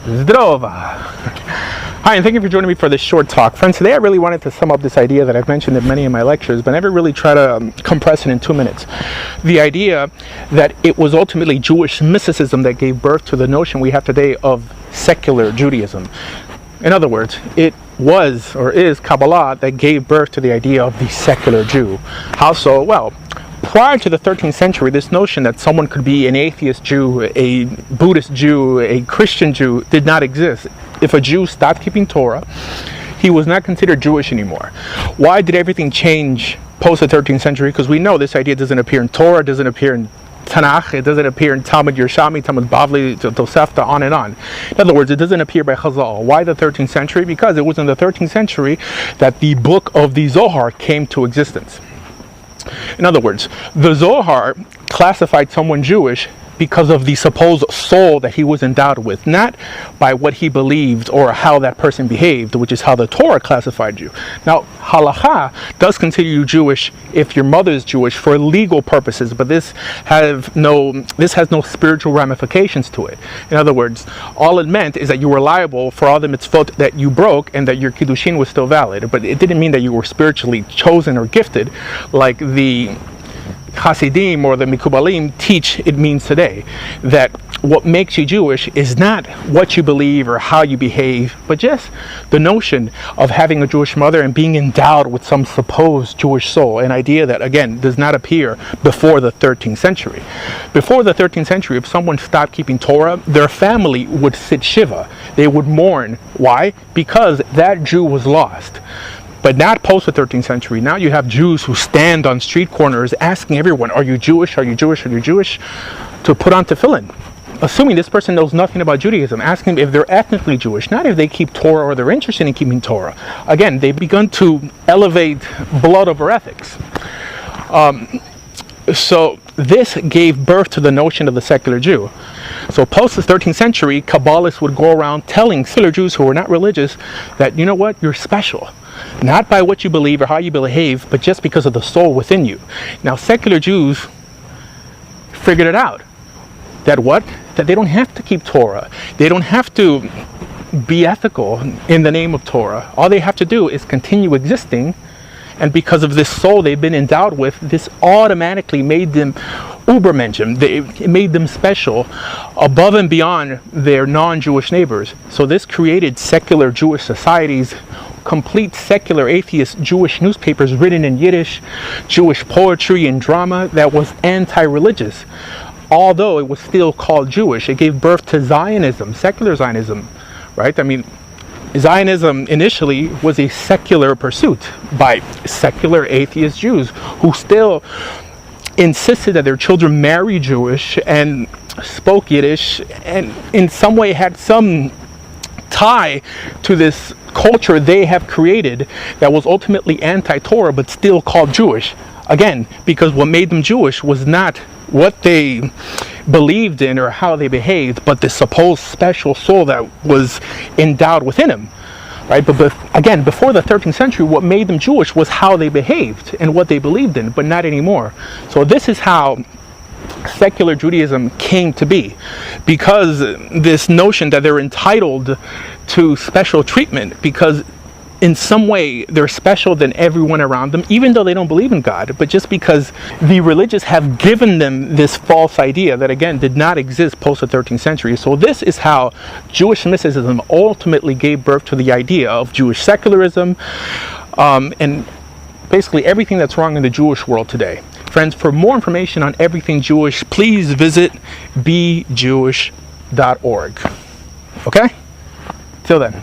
Zdrova! Hi, and thank you for joining me for this short talk. Friends, today I really wanted to sum up this idea that I've mentioned in many of my lectures, but never really try to compress it in 2 minutes. The idea that it was ultimately Jewish mysticism that gave birth to the notion we have today of secular Judaism. In other words, it was or is Kabbalah that gave birth to the idea of the secular Jew. How so? Well, prior to the 13th century, this notion that someone could be an atheist Jew, a Buddhist Jew, a Christian Jew did not exist. If a Jew stopped keeping Torah, he was not considered Jewish anymore. Why did everything change post the 13th century? Because we know this idea doesn't appear in Torah, it doesn't appear in Tanakh, it doesn't appear in Talmud Yerushalmi, Talmud Bavli, Tosefta, on and on. In other words, it doesn't appear by Chazal. Why the 13th century? Because it was in the 13th century that the book of the Zohar came to existence. In other words, the Zohar classified someone Jewish because of the supposed soul that he was endowed with, not by what he believed or how that person behaved, which is how the Torah classified you. Now, halakha does consider you Jewish if your mother is Jewish for legal purposes, but this has no spiritual ramifications to it. In other words, all it meant is that you were liable for all the mitzvot that you broke and that your kiddushin was still valid, but it didn't mean that you were spiritually chosen or gifted like the Hasidim or the Mikubalim teach it means today, that what makes you Jewish is not what you believe or how you behave, but just the notion of having a Jewish mother and being endowed with some supposed Jewish soul, an idea that, again, does not appear before the 13th century. Before the 13th century, if someone stopped keeping Torah, their family would sit Shiva. They would mourn. Why? Because that Jew was lost. But not post the 13th century. Now you have Jews who stand on street corners asking everyone, are you Jewish? Are you Jewish? Are you Jewish? To put on tefillin. Assuming this person knows nothing about Judaism, asking if they're ethnically Jewish, not if they keep Torah or they're interested in keeping Torah. Again, they've begun to elevate blood over ethics. So this gave birth to the notion of the secular Jew. So post the 13th century, Kabbalists would go around telling secular Jews who were not religious that, you know what, you're special. Not by what you believe or how you behave, but just because of the soul within you. Now, secular Jews figured it out. That what? That they don't have to keep Torah. They don't have to be ethical in the name of Torah. All they have to do is continue existing. And because of this soul they've been endowed with, this automatically made them Ubermenschen. It made them special above and beyond their non-Jewish neighbors. So this created secular Jewish societies, complete secular atheist Jewish newspapers written in Yiddish, Jewish poetry and drama that was anti-religious. Although it was still called Jewish, it gave birth to Zionism, secular Zionism, right? I mean, Zionism initially was a secular pursuit by secular atheist Jews who still insisted that their children marry Jewish and spoke Yiddish and in some way had some tie to this culture they have created that was ultimately anti-Torah but still called Jewish. Again, because what made them Jewish was not what they believed in or how they behaved, but the supposed special soul that was endowed within them, right? But again, before the 13th century, what made them Jewish was how they behaved and what they believed in, but not anymore. So this is how secular Judaism came to be, because this notion that they're entitled to special treatment because in some way they're special than everyone around them, even though they don't believe in God, but just because the religious have given them this false idea that, again, did not exist post the 13th century. So this is how Jewish mysticism ultimately gave birth to the idea of Jewish secularism and basically everything that's wrong in the Jewish world today. Friends, for more information on everything Jewish, please visit bejewish.org. Okay? Till then.